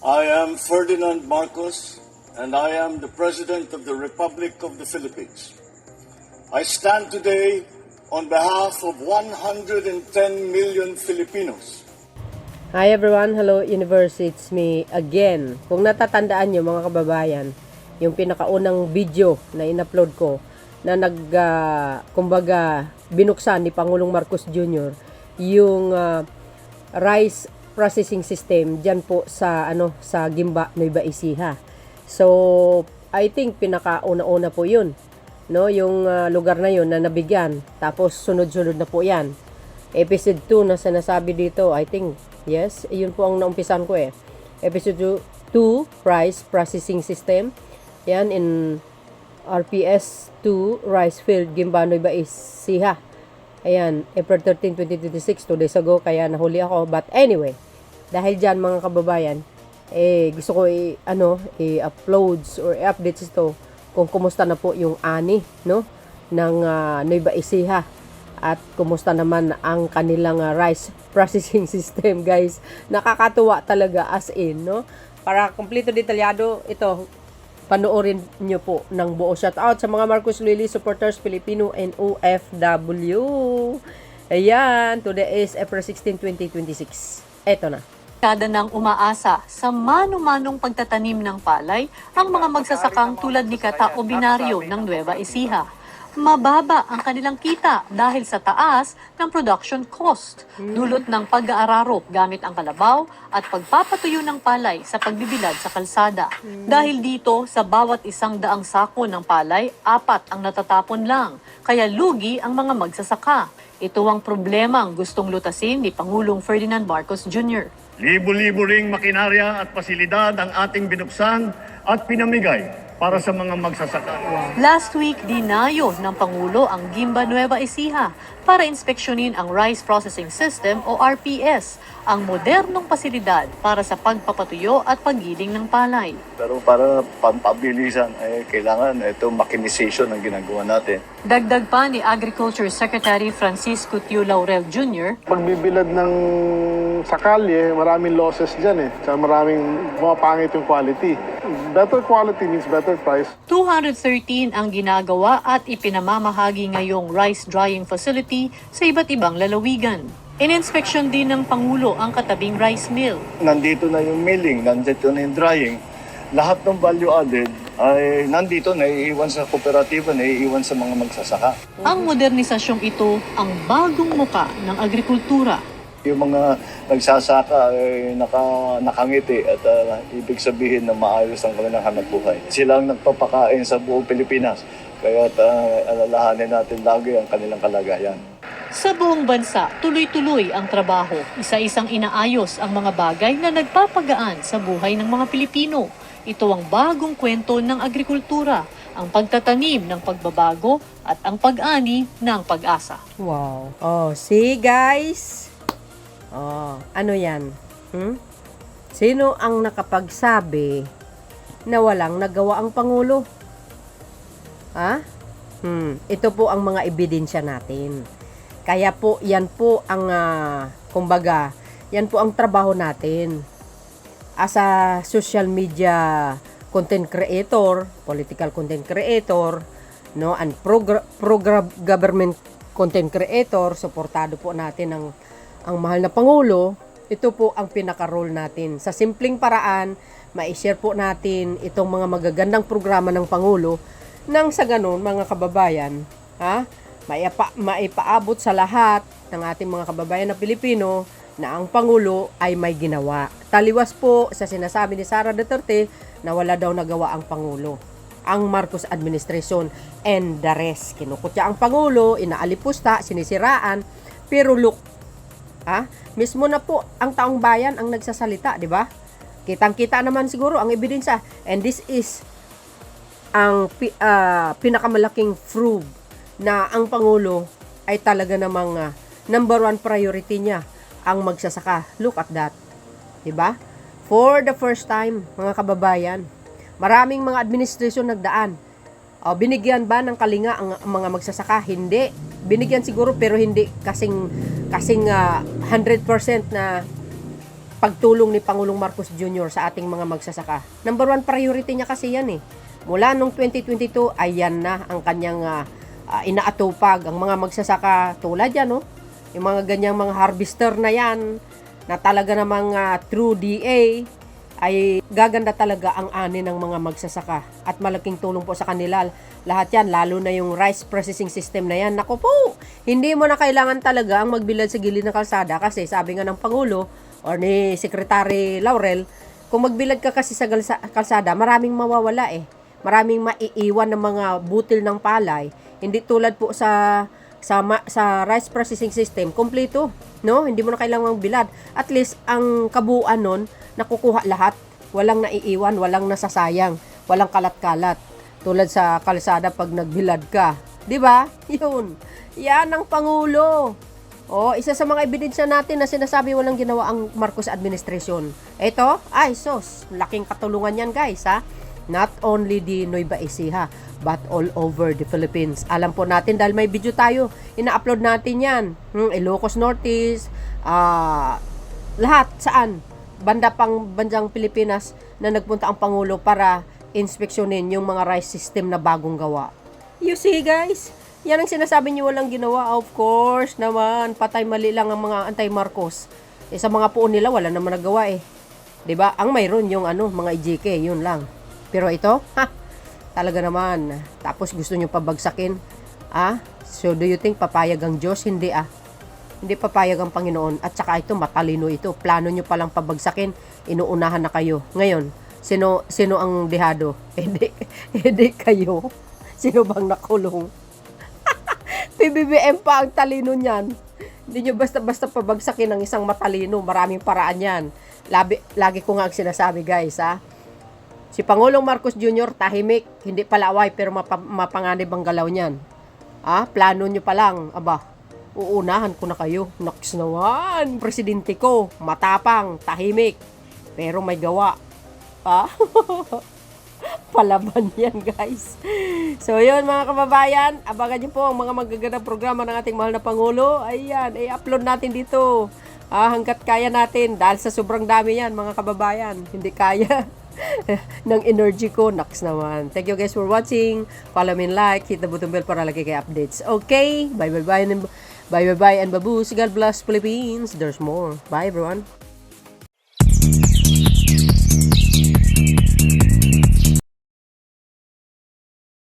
I am Ferdinand Marcos, and I am the President of the Republic of the Philippines. I stand today on behalf of 110 million Filipinos. Hi everyone, hello universe, it's me again. Kung natatandaan nyo mga kababayan, yung pinakaunang video na in-upload ko na kumbaga binuksan ni Pangulong Marcos Jr. yung rice processing system diyan po sa sa Gimba, Nueva Ecija. So, I think pinakauna-una po 'yun. No, yung lugar na 'yun na nabigyan. Tapos sunod-sunod na po 'yan. Episode 2 na sinasabi dito, I think, yes, 'yun po ang naumpisan ko eh. Episode 2, rice processing system. Yan in RPS 2 rice field Gimba, Nueva Ecija. Ayan, April 13, 2026, 2 days ago, kaya nahuli ako. But anyway, dahil dyan mga kababayan, gusto ko i-uploads or i-updates ito kung kumusta na po yung ani, no, ng Nueva Ecija. At kumusta naman ang kanilang rice processing system, guys. Nakakatuwa talaga as in, no. Para kompleto detalyado, ito, panoorin nyo po ng buo. Shout out sa mga Marcos Lily supporters, Filipino and OFW. Ayan, today is April 16, 2026. Eto na. Kada nang umaasa sa mano-manong pagtatanim ng palay ang mga magsasakang tulad ni Kata Obinaryo ng Nueva Ecija. Mababa ang kanilang kita dahil sa taas ng production cost, dulot ng pag-aararo gamit ang kalabaw at pagpapatuyo ng palay sa pagbibilad sa kalsada. Dahil dito, sa bawat 100 sako ng palay, 4 ang natatapon lang, kaya lugi ang mga magsasaka. Ito ang problemang gustong lutasin ni Pangulong Ferdinand Marcos Jr. Libo-libo ring makinarya at pasilidad ang ating binuksan at pinamigay para sa mga magsasaka. Last week, dinayo ng Pangulo ang Gimba, Nueva Ecija para inspeksyonin ang Rice Processing System o RPS, ang modernong pasilidad para sa pagpapatuyo at paggiling ng palay. Pero para pampabilisan, kailangan ito mechanization ang ginagawa natin. Dagdag pa ni Agriculture Secretary Francisco Tio Laurel Jr., pagbibilad ng sakalye, maraming losses dyan eh. Kaya maraming pumapangit yung quality. Better quality means better price. 213 ang ginagawa at ipinamamahagi ngayong rice drying facility sa iba't ibang lalawigan. Ininspeksyon din ng Pangulo ang katabing rice mill. Nandito na yung milling, nandito na yung drying. Lahat ng value added ay nandito, naiiwan sa kooperatiba, naiiwan sa mga magsasaka. Ang modernisasyong ito ang bagong muka ng agrikultura. Yung mga nagsasaka ay nakangiti at ibig sabihin na maayos ang kanilang hanapbuhay. Sila ang nagpapakain sa buong Pilipinas, kaya alalahanin natin lagi ang kanilang kalagayan. Sa buong bansa, tuloy-tuloy ang trabaho. Isa-isang inaayos ang mga bagay na nagpapagaan sa buhay ng mga Pilipino. Ito ang bagong kwento ng agrikultura, ang pagtatanim ng pagbabago at ang pag-ani ng pag-asa. Wow. Oh, see guys? Oh, ano yan? Sino ang nakapagsabi na walang nagawa ang Pangulo? Ha? Ito po ang mga ebidensya natin. Kaya po, yan po ang, kumbaga, yan po ang trabaho natin. As a social media content creator, political content creator, no, and pro-government content creator, suportado po natin ang mahal na Pangulo. Ito po ang pinaka-role natin. Sa simpleng paraan, ma-share po natin itong mga magagandang programa ng Pangulo nang sa ganun, mga kababayan, maipaabot sa lahat ng ating mga kababayan na Pilipino na ang Pangulo ay may ginawa. Taliwas po sa sinasabi ni Sara Duterte na wala daw nagawa ang Pangulo. Ang Marcos administration and the rest. Kinukutya ang Pangulo, inaalipusta, sinisiraan, pero look, mismo na po ang taong bayan ang nagsasalita, di ba? Kitang-kita naman siguro ang ebidensya. And this is ang pinakamalaking proof na ang Pangulo ay talaga namang number 1 priority niya ang magsasaka. Look at that. Diba? For the first time, mga kababayan, maraming mga administrasyon nagdaan. Binigyan ba ng kalinga ang mga magsasaka? Hindi. Binigyan siguro pero hindi kasing 100% na pagtulong ni Pangulong Marcos Jr. sa ating mga magsasaka. Number 1 priority niya kasi yan eh. Mula nung 2022, ayan na ang kanyang inaatupag. Ang mga magsasaka tulad yan, no? Yung mga ganyang mga harvester na yan, na talaga namang true DA, ay gaganda talaga ang ani ng mga magsasaka. At malaking tulong po sa kanila. Lahat yan, lalo na yung rice processing system na yan. Naku po, hindi mo na kailangan talaga ang magbilad sa gilid ng kalsada kasi sabi nga ng Pangulo or ni Secretary Laurel, kung magbilad ka kasi sa kalsada, maraming mawawala eh. Maraming maiiwan ng mga butil ng palay. Hindi tulad po sa rice processing system, kompleto, no? Hindi mo na kailangang magbilad. At least ang kabuuan nun, nakukuha lahat. Walang naiiwan, walang nasasayang, walang kalat-kalat. Tulad sa kalsada pag nagbilad ka, 'di ba? 'Yun. Yan ang Pangulo. Isa sa mga ebidensya natin na sinasabi walang ginawa ang Marcos administration. Ito, ay sos, laking katulungan yan guys, ha? Not only the Nueva Ecija, but all over the Philippines. Alam po natin dahil may video tayo, ina-upload natin yan. Ilocos Norte, lahat, saan? Bandang Pilipinas na nagpunta ang Pangulo para inspeksyonin yung mga rice system na bagong gawa. You see guys? Yan ang sinasabi niyo walang ginawa. Of course naman, patay mali lang ang mga anti-Marcos. Sa mga puon nila, wala naman nagawa eh. 'Di ba? Ang mayroon yung mga EJK, yun lang. Pero ito, talaga naman. Tapos gusto nyo pabagsakin. So do you think papayag ang Diyos? Hindi Hindi papayag ang Panginoon. At saka ito, matalino ito. Plano nyo palang pabagsakin, inuunahan na kayo. Ngayon, sino ang dehado? Hindi kayo. Sino bang nakulong? PBBM pa ang talino niyan. Hindi nyo basta-basta pabagsakin ng isang matalino. Maraming paraan yan. Lagi ko nga ang sinasabi guys, Si Pangulong Marcos Jr. tahimik, hindi palaway pero mapanganib ang galaw niyan. Plano nyo pa lang, uunahan ko na kayo. Naks naman, presidente ko, matapang, tahimik, pero may gawa. Palaban yan guys. So yun mga kababayan, abangan nyo po ang mga magagandang programa ng ating mahal na Pangulo. Ayan, i-upload natin dito. Hanggat kaya natin, dahil sa sobrang dami yan mga kababayan, hindi kaya ng energy ko. Naks naman. Thank you guys for watching. Follow me and like. Hit the button bell para lagi kayo updates. Okay? Bye and baboos. God bless Philippines. There's more. Bye everyone.